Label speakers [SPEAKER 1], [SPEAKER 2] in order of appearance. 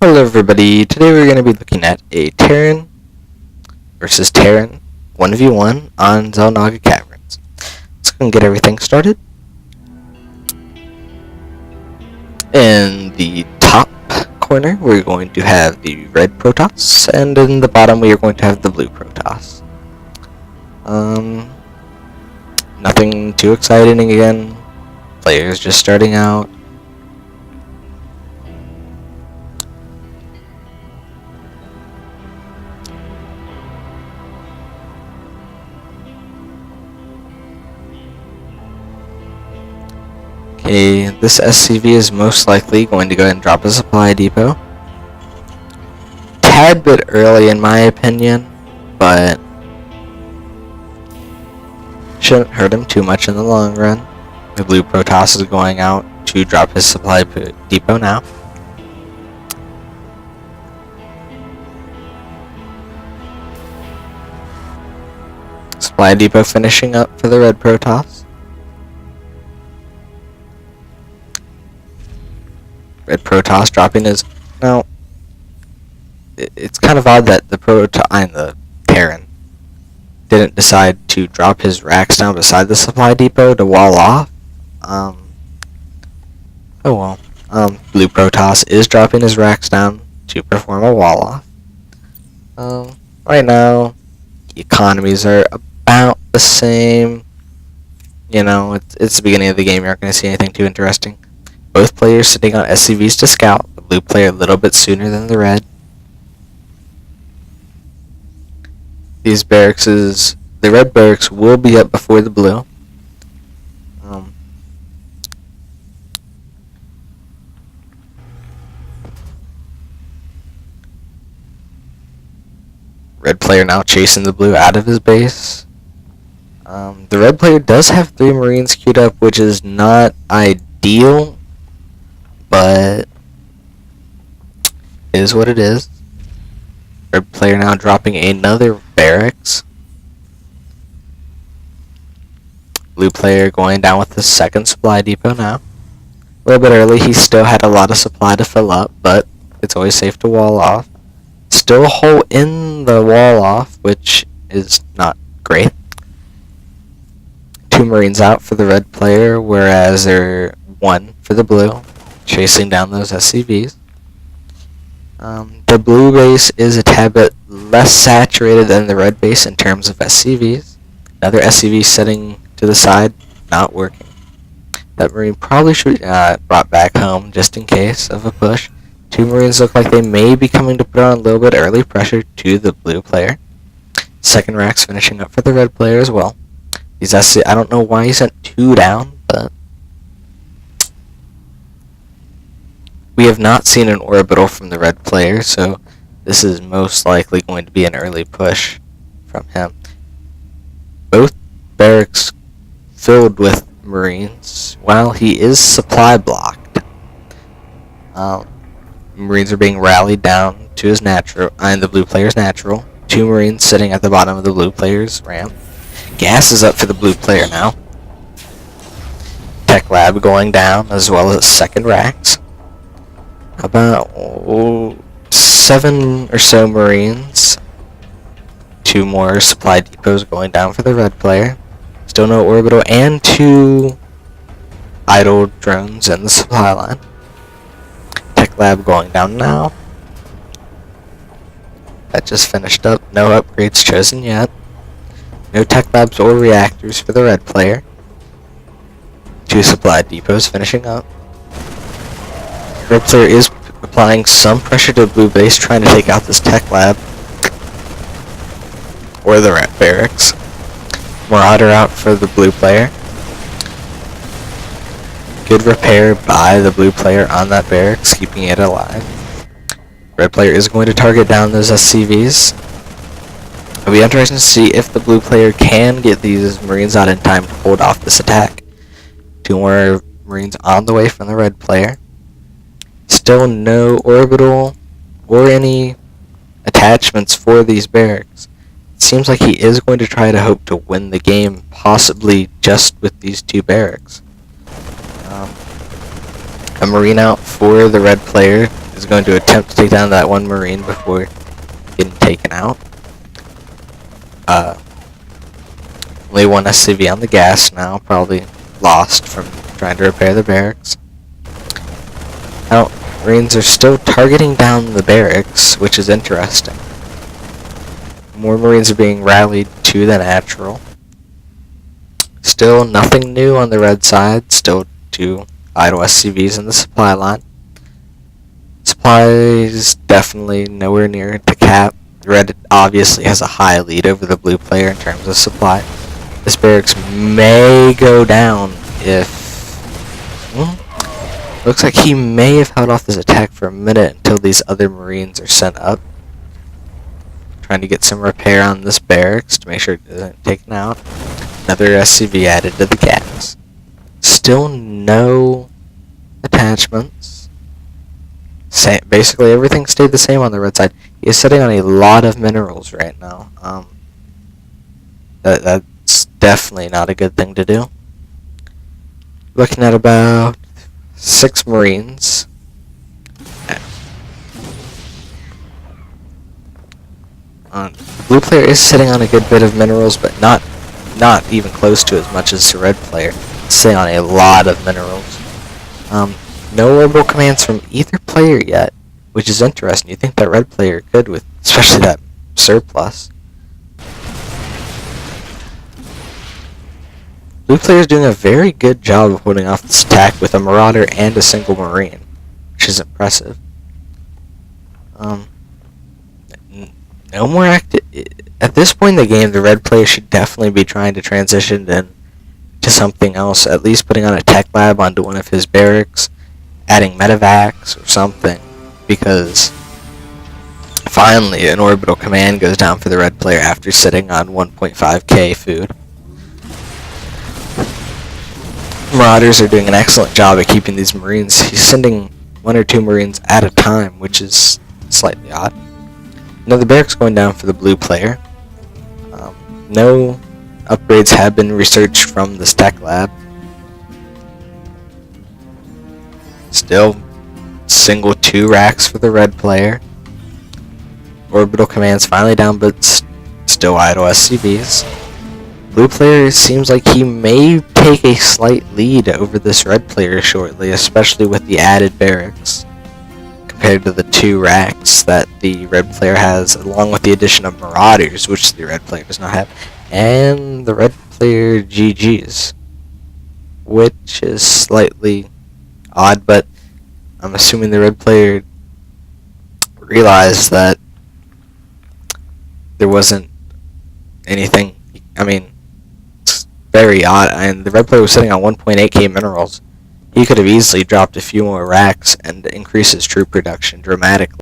[SPEAKER 1] Hello everybody, today we're going to be looking at a Terran versus Terran 1v1 on Xel'Naga Caverns. Let's go and get everything started. In the top corner we're going to have the red Protoss, and in the bottom we are going to have the blue Protoss. Nothing too exciting again, players just starting out. Okay, this SCV is most likely going to go ahead and drop a supply depot. Tad bit early in my opinion, but shouldn't hurt him too much in the long run. The blue Protoss is going out to drop his supply depot now. Supply depot finishing up for the red Protoss. Red Protoss dropping his... Now, it's kind of odd that the Terran didn't decide to drop his racks down beside the supply depot to wall off. Oh well. Blue Protoss is dropping his racks down to perform a wall off. Right now, the economies are about the same. You know, it's the beginning of the game, you're not going to see anything too interesting. Both players sitting on SCVs to scout, the blue player a little bit sooner than the red. These barracks the red barracks will be up before the blue. Red player now chasing the blue out of his base. The red player does have 3 Marines queued up, which is not ideal, but it is what it is. Red player now dropping another barracks. Blue player going down with the second supply depot now. A little bit early, he still had a lot of supply to fill up, but it's always safe to wall off. Still a hole in the wall off, which is not great. 2 Marines out for the red player, whereas there are 1 for the blue, chasing down those SCVs. The blue base is a tad bit less saturated than the red base in terms of SCVs. Another SCV sitting to the side, not working. That Marine probably should be brought back home just in case of a push. 2 Marines look like they may be coming to put on a little bit early pressure to the blue player. Second rack's finishing up for the red player as well. I don't know why he sent 2 down, but we have not seen an orbital from the red player, so this is most likely going to be an early push from him. Both barracks filled with Marines, while he is supply blocked. Marines are being rallied down to his natural, and the blue player's natural. 2 Marines sitting at the bottom of the blue player's ramp. Gas is up for the blue player now. Tech lab going down, as well as second racks. About 7 or so Marines. 2 more supply depots going down for the red player. Still no orbital, and 2 idle drones in the supply line. Tech lab going down now. That just finished up. No upgrades chosen yet. No tech labs or reactors for the red player. 2 supply depots finishing up. Red player is applying some pressure to the blue base, trying to take out this tech lab. Or the red barracks. Marauder out for the blue player. Good repair by the blue player on that barracks, keeping it alive. Red player is going to target down those SCVs. It'll be interesting to see if the blue player can get these Marines out in time to hold off this attack. 2 more Marines on the way from the red player. Still no orbital or any attachments for these barracks. It seems like he is going to try to hope to win the game, possibly just with these 2 barracks. A Marine out for the red player is going to attempt to take down that one Marine before getting taken out. Only one SCV on the gas now, probably lost from trying to repair the barracks. Now, Marines are still targeting down the barracks, which is interesting. More Marines are being rallied to the natural. Still nothing new on the red side, still 2 idle SCVs in the supply line. Supplies definitely nowhere near to cap. Red obviously has a high lead over the blue player in terms of supply. This barracks may go down if... looks like he may have held off this attack for a minute until these other Marines are sent up. Trying to get some repair on this barracks to make sure it isn't taken out. Another SCV added to the gas. Still no attachments. Basically everything stayed the same on the red side. He is sitting on a lot of minerals right now. That's definitely not a good thing to do. Looking at about 6 Marines. The blue player is sitting on a good bit of minerals, but not even close to as much as the red player. Sitting on a lot of minerals. No orbital commands from either player yet, which is interesting. You think that red player could, with especially that surplus. Blue player is doing a very good job of holding off this attack with a Marauder and a single Marine, which is impressive. No more active. At this point in the game, the red player should definitely be trying to transition to something else, at least putting on a tech lab onto one of his barracks, adding medevacs or something, because finally an orbital command goes down for the red player after sitting on 1.5k food. Marauders are doing an excellent job at keeping these Marines. He's sending 1 or 2 Marines at a time, which is slightly odd. Another barracks going down for the blue player. No upgrades have been researched from this tech lab. Still single 2 racks for the red player. Orbital commands finally down, but still idle SCVs. Blue player seems like he may take a slight lead over this red player shortly, especially with the added barracks compared to the 2 racks that the red player has, along with the addition of Marauders, which the red player does not have, and the red player GGs, which is slightly odd, but I'm assuming the red player realized that there wasn't anything. I mean, it's very odd, and the red player was sitting on 1.8k minerals. He could have easily dropped a few more racks and increased his troop production dramatically.